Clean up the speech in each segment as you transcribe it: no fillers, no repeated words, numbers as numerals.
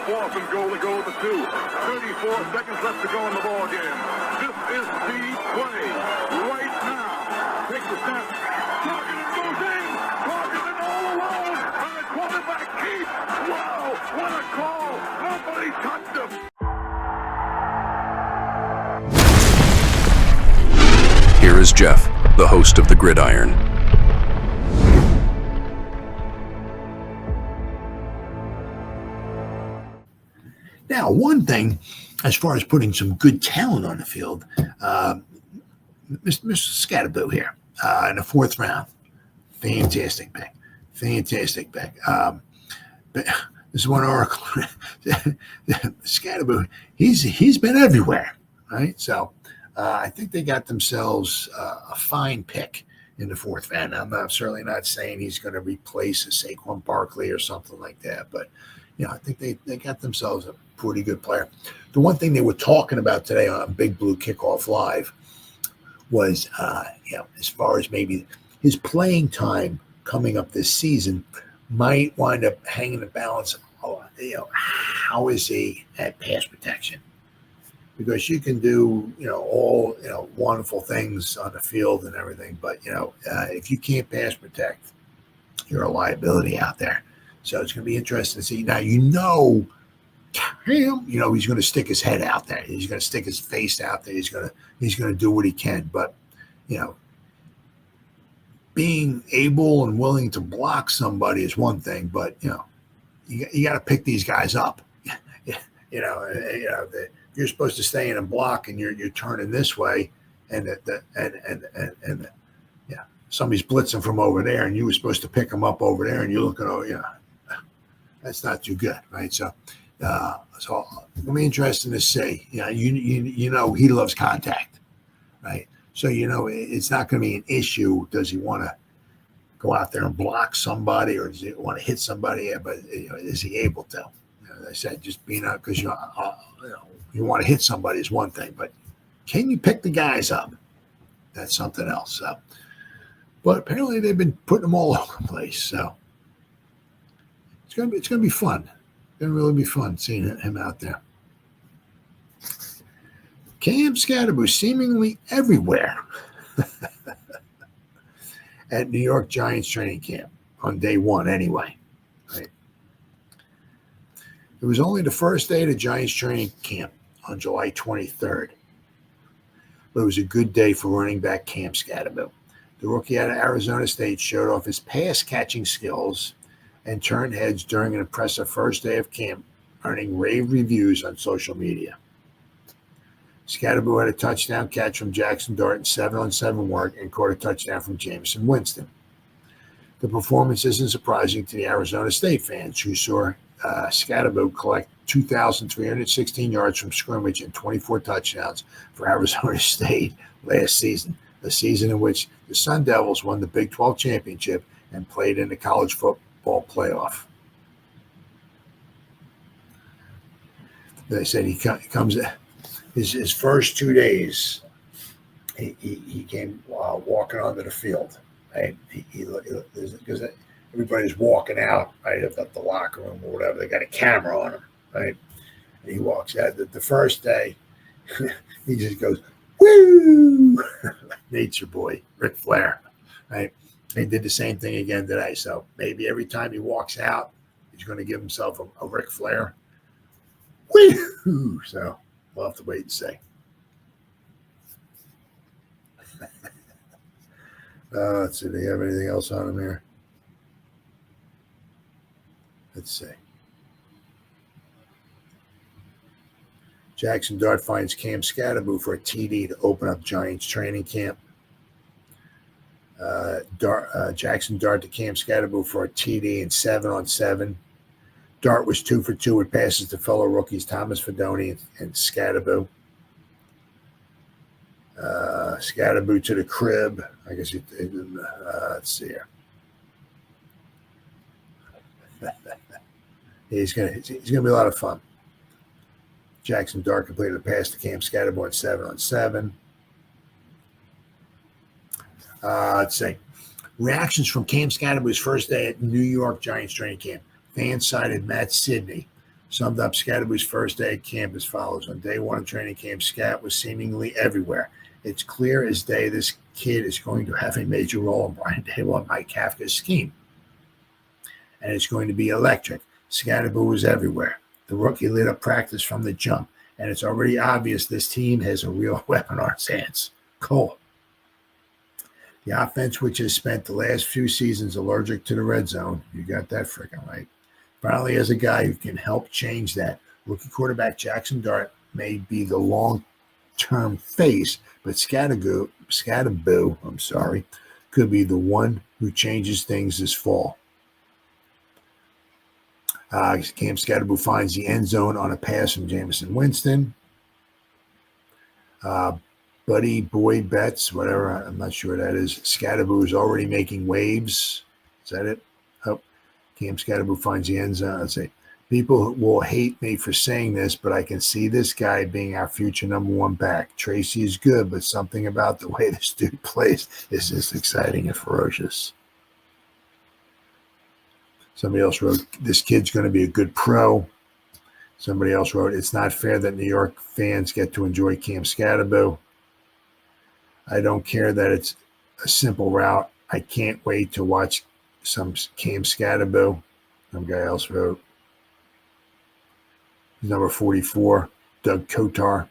4th and goal to go to the 2. 34 seconds left to go in the ball game. This is the play right now. Takes the snap. Targeted goes in. Targeted all alone. And the quarterback keeps. Wow, what a call. Nobody touched him. Here is Jeff, the host of the Gridiron. Now, one thing, as far as putting some good talent on the field, Mr. Skattebo here in the 4th round. Fantastic pick. Fantastic pick. But this one article, Skattebo, he's been everywhere, right? So I think they got themselves a fine pick in the 4th round. I'm certainly not saying he's going to replace a Saquon Barkley or something like that, but I think they got themselves a pretty good player. The one thing they were talking about today on Big Blue Kickoff Live was, as far as maybe his playing time coming up this season might wind up hanging the balance. How is he at pass protection? Because you can do, all, wonderful things on the field and everything, but if you can't pass protect, you're a liability out there. So it's going to be interesting to see. Now, him, he's going to stick his head out there. He's going to stick his face out there. He's going to do what he can. But, being able and willing to block somebody is one thing. But, you got to pick these guys up. You're supposed to stay in and block, and you're turning this way, and somebody's blitzing from over there, and you were supposed to pick them up over there, and you're looking over, that's not too good, right? So it'll be interesting to see. He loves contact, right? So it's not going to be an issue. Does he want to go out there and block somebody, or does he want to hit somebody? Yeah, but is he able to? As I said, just being out because you want to hit somebody is one thing, but can you pick the guys up? That's something else. So, but apparently they've been putting them all over the place. So it's gonna be fun. It's gonna really be fun seeing him out there. Cam Skattebo seemingly everywhere at New York Giants training camp on day 1 anyway. Right. It was only the first day of the Giants training camp on July 23rd. But it was a good day for running back Cam Skattebo. The rookie out of Arizona State showed off his pass-catching skills and turned heads during an impressive first day of camp, earning rave reviews on social media. Skattebo had a touchdown catch from Jaxson Dart in 7-on-7 work and caught a touchdown from Jameis Winston. The performance isn't surprising to the Arizona State fans who saw Skattebo collect 2,316 yards from scrimmage and 24 touchdowns for Arizona State last season, a season in which the Sun Devils won the Big 12 championship and played in the college football playoff. They said he comes his first 2 days. He came walking onto the field, right? Because everybody's walking out, right, of the locker room or whatever. They got a camera on him, right? And he walks out. The first day, he just goes, woo! Nature boy, Ric Flair, right? He did the same thing again today. So maybe every time he walks out, he's going to give himself a Ric Flair. Woo! So we'll have to wait and see. Let's see. Do you have anything else on him here? Let's see. Jaxson Dart finds Cam Skattebo for a TD to open up Giants training camp. Jaxson Dart to Cam Skattebo for a TD in 7-on-7. Dart was 2 for 2 with passes to fellow rookies Thomas Fidone and Skattebo. Skattebo to the crib. I guess let's see here. He's gonna be a lot of fun. Jaxson Dart completed a pass to Cam Skattebo at 7-on-7. Let's see. Reactions from Cam Skattebo's first day at New York Giants training camp. Fansided Matt Sidney summed up Skattebo's first day at camp as follows. On day one of training camp, Skatt was seemingly everywhere. It's clear as day this kid is going to have a major role in Brian Daboll and Mike Kafka's scheme. And it's going to be electric. Skattebo was everywhere. The rookie lit up practice from the jump. And it's already obvious this team has a real weapon on its hands. Cool. The offense, which has spent the last few seasons allergic to the red zone, you got that freaking right, finally has a guy who can help change that. Rookie quarterback Jaxson Dart may be the long-term face, but Skattebo, could be the one who changes things this fall. Cam Skattebo finds the end zone on a pass from Jameis Winston. Buddy Boy Betts, whatever, I'm not sure what that is. Skattebo is already making waves. Is that it? Oh, Cam Skattebo finds the end zone. I'd say people will hate me for saying this, but I can see this guy being our future number one back. Tracy is good, but something about the way this dude plays is just exciting and ferocious. Somebody else wrote, this kid's going to be a good pro. Somebody else wrote, it's not fair that New York fans get to enjoy Cam Skattebo. I don't care that it's a simple route. I can't wait to watch some Cam Skattebo. Some guy else wrote, number 44, Doug Kotar,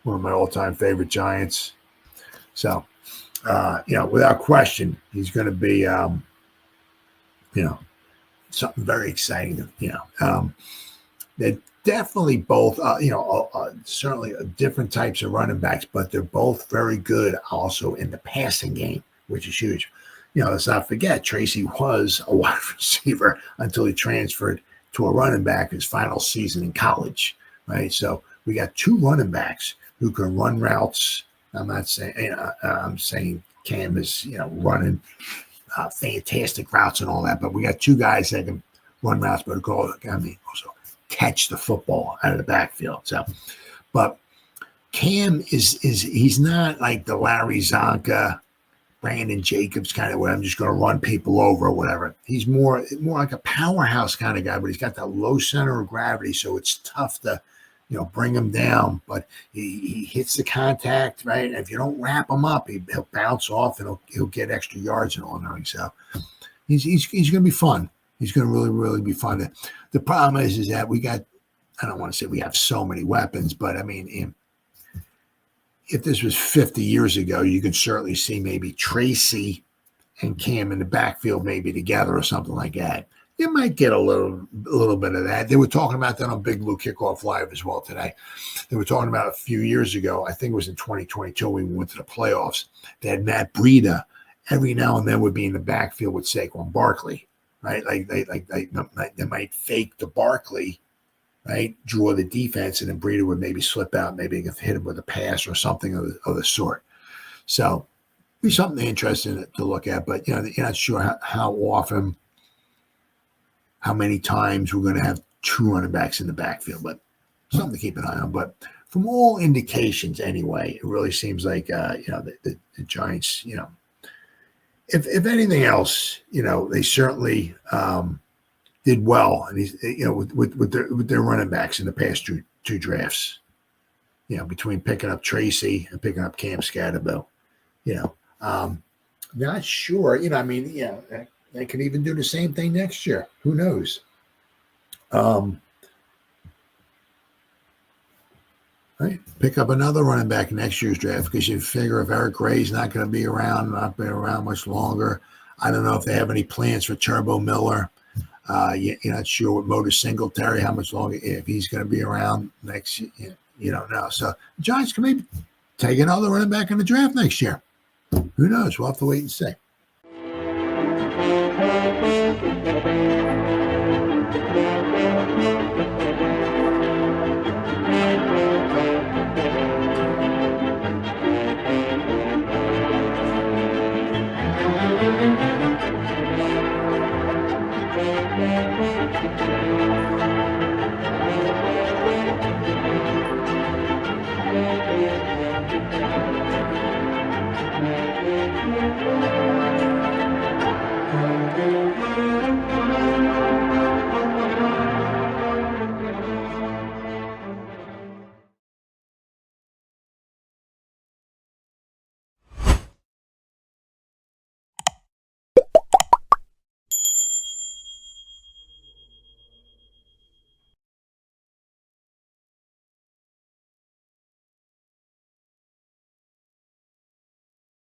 one of my all-time favorite Giants. So, without question, he's going to be, something very exciting. They're definitely both, certainly different types of running backs, but they're both very good also in the passing game, which is huge. Let's not forget, Tracy was a wide receiver until he transferred to a running back his final season in college, right? So we got two running backs who can run routes. I'm not saying, I'm saying Cam is, running fantastic routes and all that, but we got two guys that can run routes, but also catch the football out of the backfield. So, but Cam he's not like the Larry Zonka, Brandon Jacobs kind of where I'm just going to run people over or whatever. He's more like a powerhouse kind of guy, but he's got that low center of gravity, so it's tough to, bring him down. But he hits the contact, right? And if you don't wrap him up, he'll bounce off and he'll get extra yards and all that. So he's going to be fun. He's going to really, really be fun. The problem is that we got, I don't want to say we have so many weapons, but I mean, if this was 50 years ago, you could certainly see maybe Tracy and Cam in the backfield maybe together or something like that. You might get a little bit of that. They were talking about that on Big Blue Kickoff Live as well today. They were talking about a few years ago, I think it was in 2022 when we went to the playoffs, that Matt Breida every now and then would be in the backfield with Saquon Barkley. Right, like they might fake the Barkley, right, draw the defense, and then Breida would maybe slip out, maybe hit him with a pass or something of the sort. So, be something interesting to look at. But you're not sure how often, how many times we're going to have two running backs in the backfield, but something to keep an eye on. But from all indications, anyway, it really seems like the Giants, If anything else, they certainly did well, and he's with their running backs in the past two drafts. Between picking up Tracy and picking up Cam Skattebo, not sure. They could even do the same thing next year. Who knows? Right, pick up another running back next year's draft because you figure if Eric Gray's not going to be around, not been around much longer. I don't know if they have any plans for Turbo Miller. You're not sure with Motor Singletary how much longer, if he's going to be around next year. You don't know. So the Giants can maybe take another running back in the draft next year. Who knows? We'll have to wait and see.